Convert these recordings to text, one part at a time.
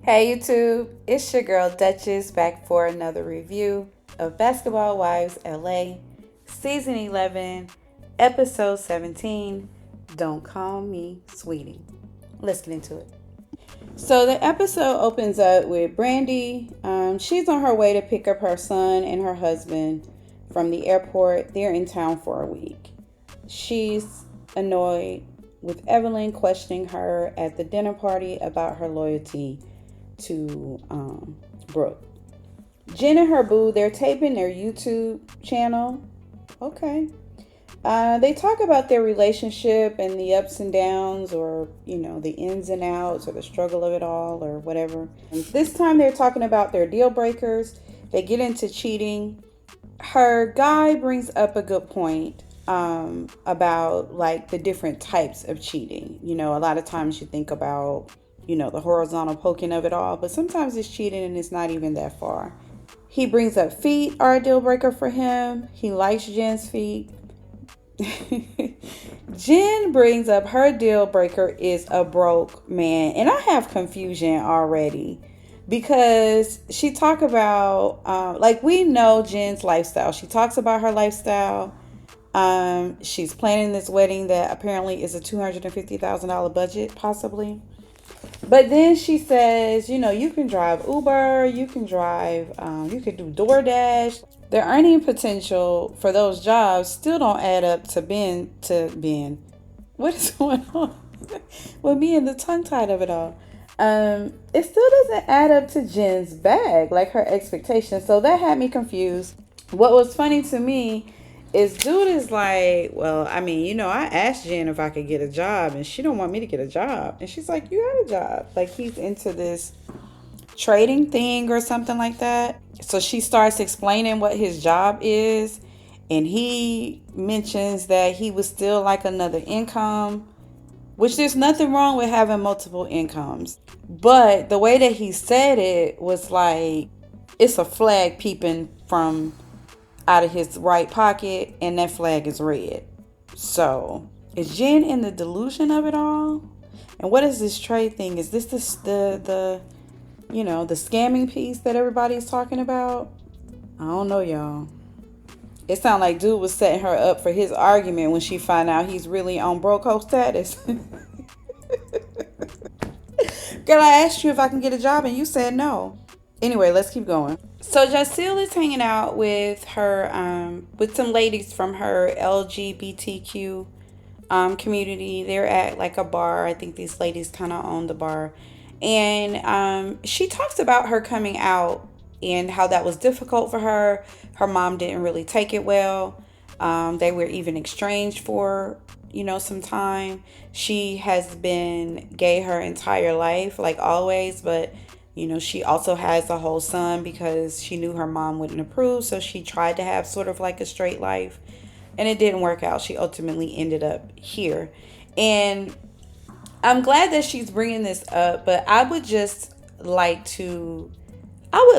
Hey YouTube, it's your girl Duchess back for another review of Basketball Wives LA, Season 11, Episode 17, Don't Call Me Sweetie. Let's get into it. So the episode opens up with Brandi. She's on her way to pick up her son and her husband from the airport. They're in town for a week. She's annoyed with Evelyn questioning her at the dinner party about her loyalty to Brooke. Jen and her boo, they're taping their YouTube channel. Okay. They talk about their relationship and the ups and downs, or, the ins and outs, or the struggle of it all, or whatever. And this time they're talking about their deal breakers. They get into cheating. Her guy brings up a good point about like the different types of cheating. A lot of times you think about the horizontal poking of it all, but sometimes it's cheating and it's not even that far. He brings up feet are a deal breaker for him. He likes Jen's feet. Jen brings up her deal breaker is a broke man, and I have confusion already because she talk about like, we know Jen's lifestyle. She talks about her lifestyle. She's planning this wedding that apparently is a $250,000 budget, possibly. But then she says, you can drive Uber, you can drive, you can do DoorDash. The earning potential for those jobs still don't add up to Ben. What is going on with me and the tongue tied of it all? It still doesn't add up to Jen's bag, like her expectations. So that had me confused. What was funny to me is dude is like, well, I asked Jen if I could get a job, and she don't want me to get a job. And she's like, you have a job. Like, he's into this trading thing or something like that. So she starts explaining what his job is, and he mentions that he was still like another income, which there's nothing wrong with having multiple incomes. But the way that he said it was like it's a flag peeping from out of his right pocket, and that flag is red. So is Jen in the delusion of it all? And what is this trade thing? Is this the scamming piece that everybody's talking about? I don't know, y'all. It sounded like dude was setting her up for his argument when she found out he's really on broke status. Girl, I asked you if I can get a job and you said no. Anyway, let's keep going. So Jaciel is hanging out with her, with some ladies from her LGBTQ community. They're at like a bar. I think these ladies kind of own the bar. And she talks about her coming out and how that was difficult for her. Her mom didn't really take it well. They were even estranged for, some time. She has been gay her entire life, like always, but she also has a whole son because she knew her mom wouldn't approve. So she tried to have sort of like a straight life, and it didn't work out. She ultimately ended up here. And I'm glad that she's bringing this up, but I would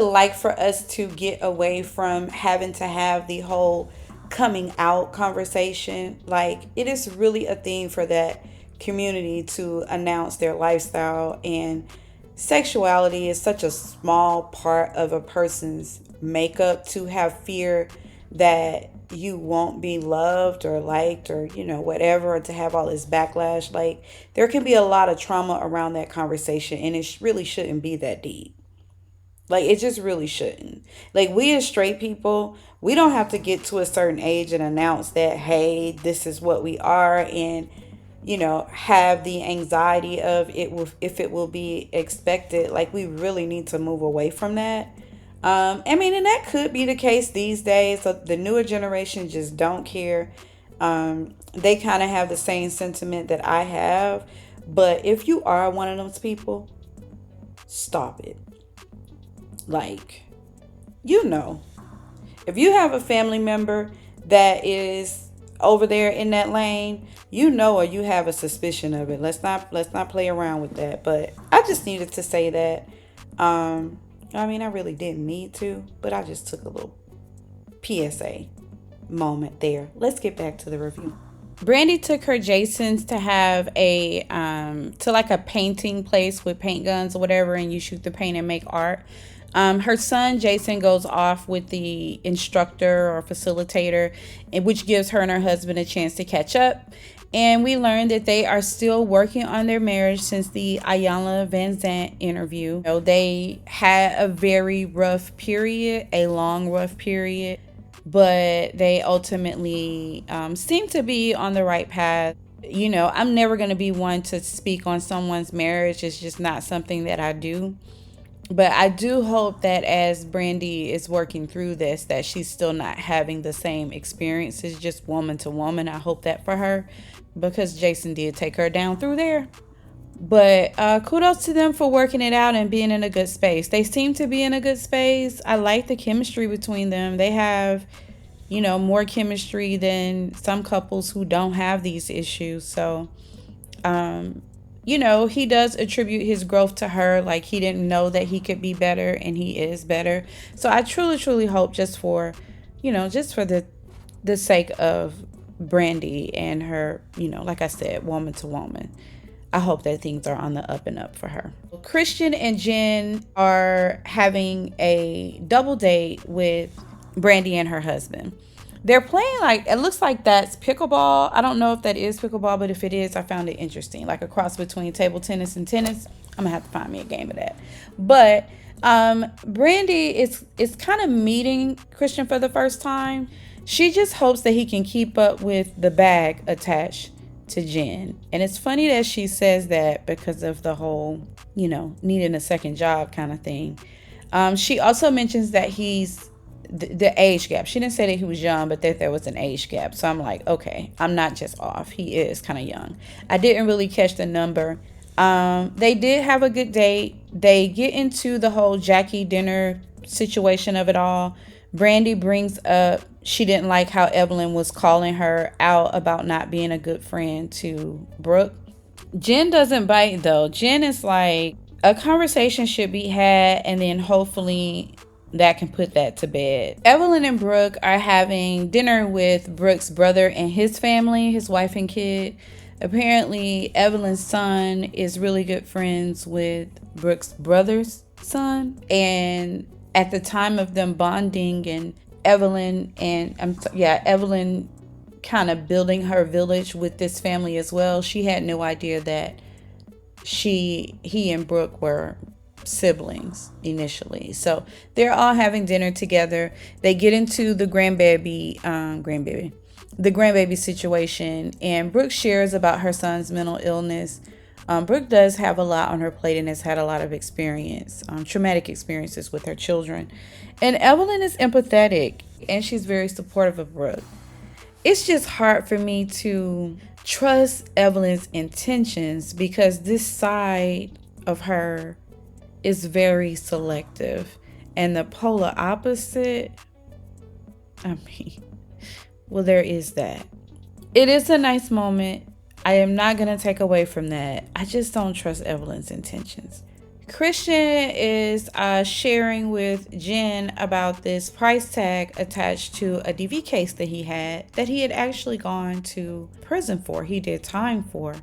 like for us to get away from having to have the whole coming out conversation. Like, it is really a thing for that community to announce their lifestyle, and sexuality is such a small part of a person's makeup to have fear that you won't be loved or liked or whatever, or to have all this backlash. Like, there can be a lot of trauma around that conversation, and it really shouldn't be that deep. Like, it just really shouldn't. Like, we as straight people, we don't have to get to a certain age and announce that, hey, this is what we are, and have the anxiety of if it will be expected. Like, we really need to move away from that. And that could be the case these days. So the newer generation just don't care. They kind of have the same sentiment that I have. But if you are one of those people, stop it. Like, if you have a family member that is over there in that lane, or you have a suspicion of it. Let's not play around with that. But I just needed to say that. I really didn't need to, but I just took a little PSA moment there. Let's get back to the review. Brandi took her Jason's to have a to like a painting place with paint guns or whatever, and you shoot the paint and make art. Her son Jason goes off with the instructor or facilitator, which gives her and her husband a chance to catch up. And we learned that they are still working on their marriage since the Ayanna Van Zant interview. You know, they had a very rough period, a long rough period, but they ultimately seem to be on the right path. You know, I'm never going to be one to speak on someone's marriage. It's just not something that I do. But I do hope that as Brandi is working through this, that she's still not having the same experiences, just woman to woman. I hope that for her, because Jason did take her down through there. But kudos to them for working it out and being in a good space. They seem to be in a good space. I like the chemistry between them. They have, you know, more chemistry than some couples who don't have these issues. So, you know, he does attribute his growth to her. Like, he didn't know that he could be better, and he is better. So I truly, truly hope, just for, you know, just for the sake of Brandi and her, you know, like I said, woman to woman, I hope that things are on the up and up for her. Christian and Jen are having a double date with Brandi and her husband. They're playing, like, it looks like that's pickleball. I don't know if that is pickleball, but if it is, I found it interesting. Like a cross between table tennis and tennis. I'm gonna have to find me a game of that. But Brandi is kind of meeting Christian for the first time. She just hopes that he can keep up with the bag attached to Jen. And it's funny that she says that because of the whole, you know, needing a second job kind of thing. She also mentions that he's the age gap. She didn't say that he was young, but that there was an age gap. So I'm like, okay, I'm not just off. He is kind of young. I didn't really catch the number. They did have a good date. They get into the whole Jackie dinner situation of it all. Brandi brings up she didn't like how Evelyn was calling her out about not being a good friend to Brooke. Jen doesn't bite though. Jen is like, a conversation should be had, and then hopefully that can put that to bed. Evelyn and Brooke are having dinner with Brooke's brother and his family, his wife and kid. Apparently, Evelyn's son is really good friends with Brooke's brother's son. And at the time of them bonding, and Evelyn kind of building her village with this family as well, she had no idea that he and Brooke were siblings initially. So they're all having dinner together. They get into the grandbaby situation, and Brooke shares about her son's mental illness. Brooke does have a lot on her plate and has had a lot of experience, traumatic experiences with her children. And Evelyn is empathetic, and she's very supportive of Brooke. It's just hard for me to trust Evelyn's intentions, because this side of her is very selective, and the polar opposite, well, there is that. It is a nice moment. I am not going to take away from that. I just don't trust Evelyn's intentions. Christian is sharing with Jen about this price tag attached to a DV case that he had actually gone to prison for. He did time for.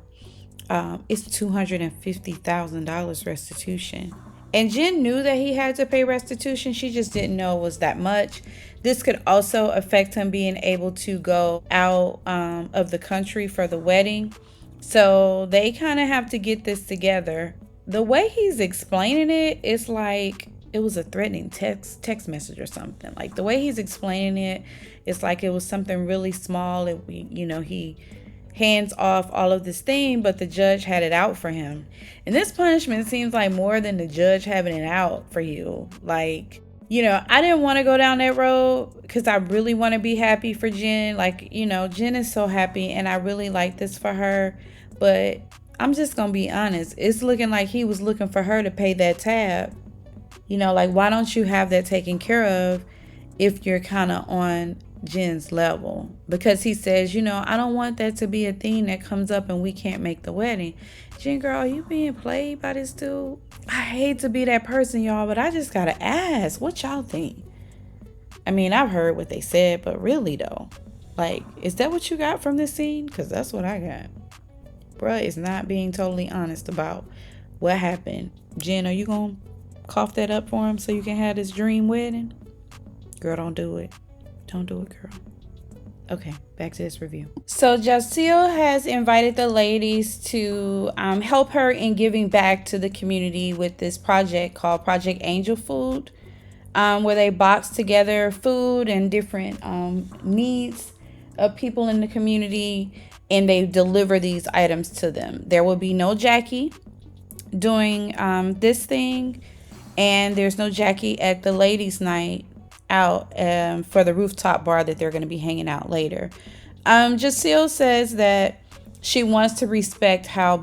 It's $250,000 restitution. And Jen knew that he had to pay restitution. She just didn't know it was that much. This could also affect him being able to go out of the country for the wedding. So they kind of have to get this together. The way he's explaining it, it's like it was a threatening text message or something. Like the way he's explaining it, it's like it was something really small. He hands off all of this thing, but the judge had it out for him. And this punishment seems like more than the judge having it out for you. Like, I didn't want to go down that road because I really want to be happy for Jen. Like, Jen is so happy and I really like this for her. But I'm just going to be honest. It's looking like he was looking for her to pay that tab. Like, why don't you have that taken care of if you're kind of on Jen's level? Because he says, I don't want that to be a thing that comes up and we can't make the wedding. Jen, girl, are you being played by this dude? I hate to be that person, y'all, but I just got to ask, what y'all think? I mean, I've heard what they said, but really though, Like, is that what you got from this scene? Because that's what I got. Bruh is not being totally honest about what happened. Jen, are you going to cough that up for him so you can have this dream wedding? Girl, don't do it. Don't do it, girl. Okay, back to this review. So Jaciel has invited the ladies to help her in giving back to the community with this project called Project Angel Food, where they box together food and different needs of people in the community, and they deliver these items to them. There will be no Jackie doing this thing, and there's no Jackie at the ladies' night out for the rooftop bar that they're going to be hanging out later. Jaciel says that she wants to respect how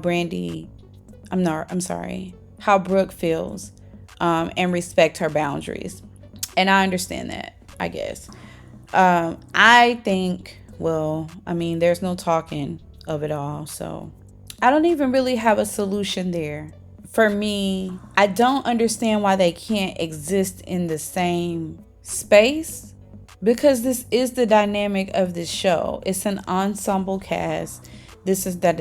how Brooke feels, and respect her boundaries. And I understand that, I guess. I think, there's no talking of it all, so I don't even really have a solution there. For me, I don't understand why they can't exist in the same space, because this is the dynamic of this show. It's an ensemble cast. This is the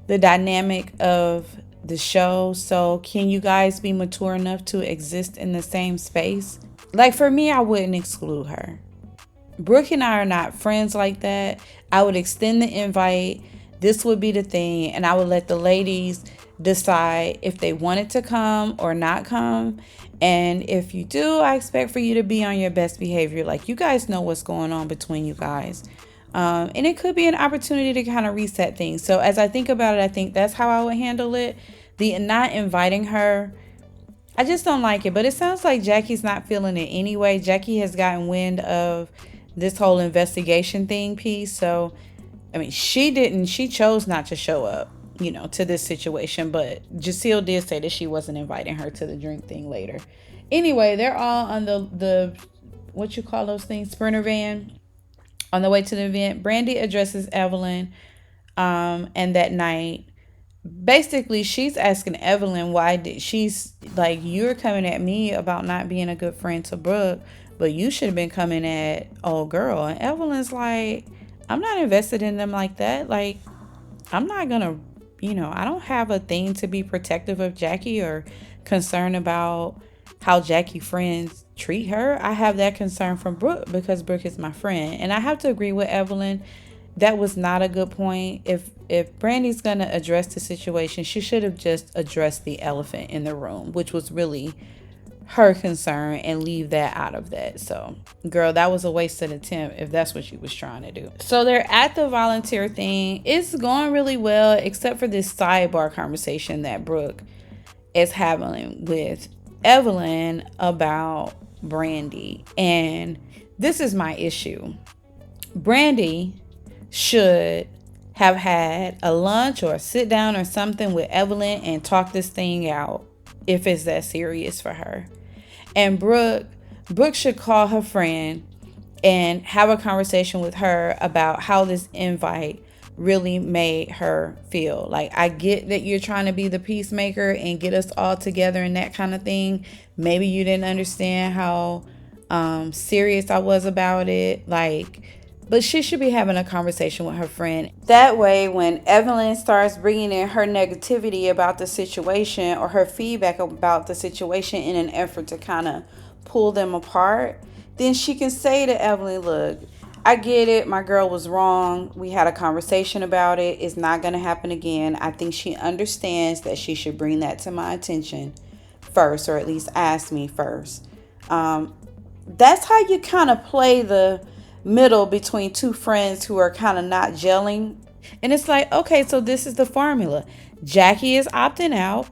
dynamic of the show. So can you guys be mature enough to exist in the same space? Like, for me, I wouldn't exclude her. Brooke and I are not friends like that. I would extend the invite. This would be the thing, and I would let the ladies decide if they wanted to come or not come. And if you do, I expect for you to be on your best behavior. Like, you guys know what's going on between you guys. And it could be an opportunity to kind of reset things. So as I think about it, I think that's how I would handle it. The not inviting her, I just don't like it. But it sounds like Jackie's not feeling it anyway. Jackie has gotten wind of this whole investigation thing piece. So, she chose not to show up, to this situation. But Jaciel did say that she wasn't inviting her to the drink thing later. Anyway, they're all on the what you call those things, Sprinter van, on the way to the event. Brandi addresses Evelyn, and that night, basically, she's asking Evelyn she's like, you're coming at me about not being a good friend to Brooke, but you should have been coming at old girl. And Evelyn's like, I'm not invested in them like that. Like, I'm not gonna, I don't have a thing to be protective of Jackie or concerned about how Jackie friends treat her. I have that concern from Brooke because Brooke is my friend. And I have to agree with Evelyn. That was not a good point. If Brandi's gonna address the situation, she should have just addressed the elephant in the room, which was really her concern, and leave that out of that. So, girl, that was a wasted attempt if that's what she was trying to do. So they're at the volunteer thing. It's going really well, except for this sidebar conversation that Brooke is having with Evelyn about Brandi. And this is my issue. Brandi should have had a lunch or a sit down or something with Evelyn and talk this thing out if it's that serious for her. And Brooke should call her friend and have a conversation with her about how this invite really made her feel. Like, I get that you're trying to be the peacemaker and get us all together and that kind of thing. Maybe you didn't understand how serious I was about it. But she should be having a conversation with her friend. That way, when Evelyn starts bringing in her negativity about the situation or her feedback about the situation in an effort to kind of pull them apart, then she can say to Evelyn, look, I get it. My girl was wrong. We had a conversation about it. It's not going to happen again. I think she understands that she should bring that to my attention first, or at least ask me first. That's how you kind of play the middle between two friends who are kind of not gelling. And it's like, okay, so this is the formula. Jackie is opting out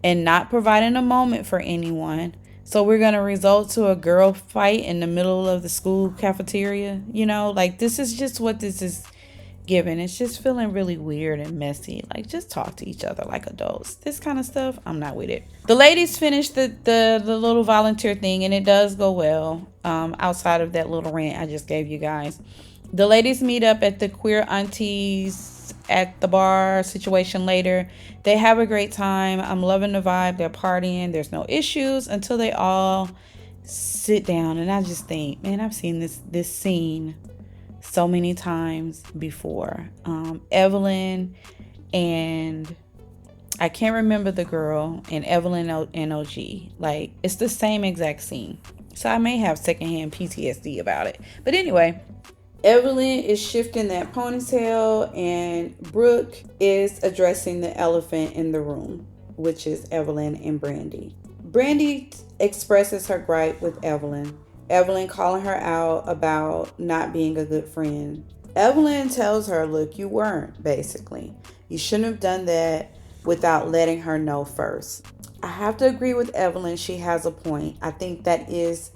and not providing a moment for anyone. So we're going to result to a girl fight in the middle of the school cafeteria. This is just what this is giving. It's just feeling really weird and messy. Like, just talk to each other like adults. This kind of stuff, I'm not with it. The ladies finished the little volunteer thing, and it does go well. Outside of that little rant I just gave you guys. The ladies meet up at the queer aunties at the bar situation later. They have a great time. I'm loving the vibe. They're partying. There's no issues until they all sit down and I just think, man, I've seen this scene so many times before. Evelyn and I can't remember the girl, and Evelyn and OG. Like, it's the same exact scene. So I may have secondhand PTSD about it. But anyway, Evelyn is shifting that ponytail, and Brooke is addressing the elephant in the room, which is Evelyn and Brandi. Brandi expresses her gripe with Evelyn. Evelyn calling her out about not being a good friend. Evelyn tells her, look, you weren't, basically. You shouldn't have done that without letting her know first. I have to agree with Evelyn. She has a point. I think that is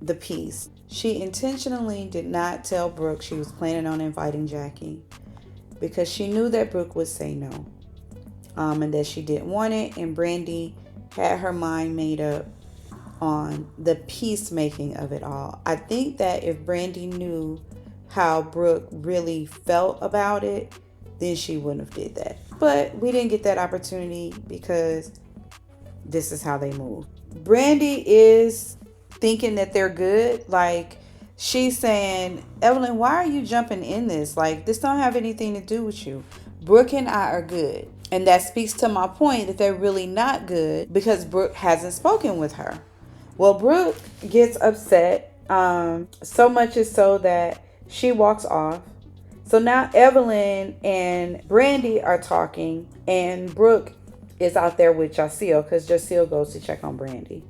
the piece. She intentionally did not tell Brooke she was planning on inviting Jackie because she knew that Brooke would say no, and that she didn't want it. And Brandi had her mind made up on the peacemaking of it all. I think that if Brandi knew how Brooke really felt about it, then she wouldn't have did that. But we didn't get that opportunity because this is how they move. Brandi is thinking that they're good. Like, she's saying, Evelyn, why are you jumping in this? Like, this don't have anything to do with you. Brooke and I are good. And that speaks to my point that they're really not good because Brooke hasn't spoken with her. Well, Brooke gets upset, so much is so that she walks off. So now Evelyn and Brandi are talking, and Brooke is out there with Jaciel because Jaciel goes to check on Brandi.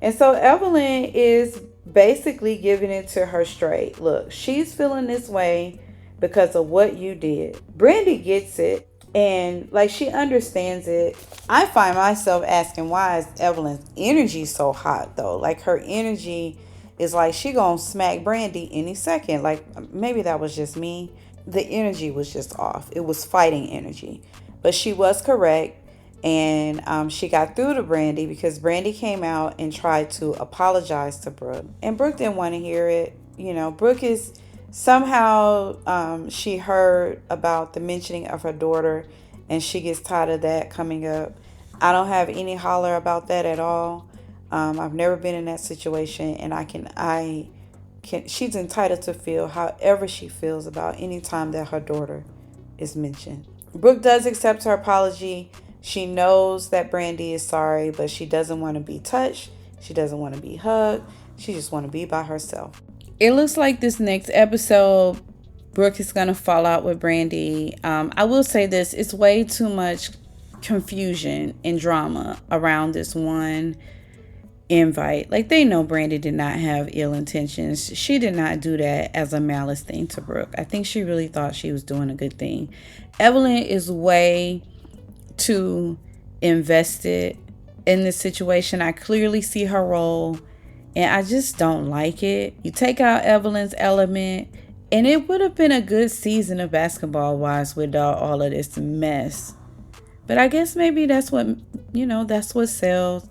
And so Evelyn is basically giving it to her straight. Look, she's feeling this way because of what you did. Brandi gets it, and like, she understands it. I find myself asking, why is Evelyn's energy so hot though? Like, her energy is like she gonna smack Brandi any second. Like, maybe that was just me. The energy was just off. It was fighting energy. But she was correct. And she got through to Brandi because Brandi came out and tried to apologize to Brooke. And Brooke didn't want to hear it. You know, Brooke is somehow, she heard about the mentioning of her daughter, and she gets tired of that coming up. I don't have any holler about that at all. I've never been in that situation, and she's entitled to feel however she feels about any time that her daughter is mentioned. Brooke does accept her apology. She knows that Brandi is sorry, but she doesn't want to be touched. She doesn't want to be hugged. She just want to be by herself. It looks like this next episode, Brooke is going to fall out with Brandi. I will say this, it's way too much confusion and drama around this one invite. Like, they know Brandi did not have ill intentions. She did not do that as a malice thing to Brooke. I think she really thought she was doing a good thing. Evelyn is way too invested in this situation. I clearly see her role, and I just don't like it. You take out Evelyn's element, and it would have been a good season of basketball wise without all of this mess. But I guess maybe that's what, that's what sells.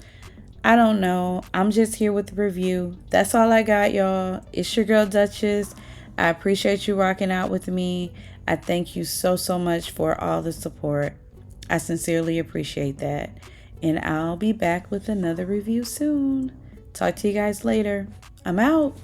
I don't know. I'm just here with the review. That's all I got, y'all. It's your girl Duchess. I appreciate you rocking out with me. I thank you so much for all the support. I sincerely appreciate that. And I'll be back with another review soon. Talk to you guys later. I'm out.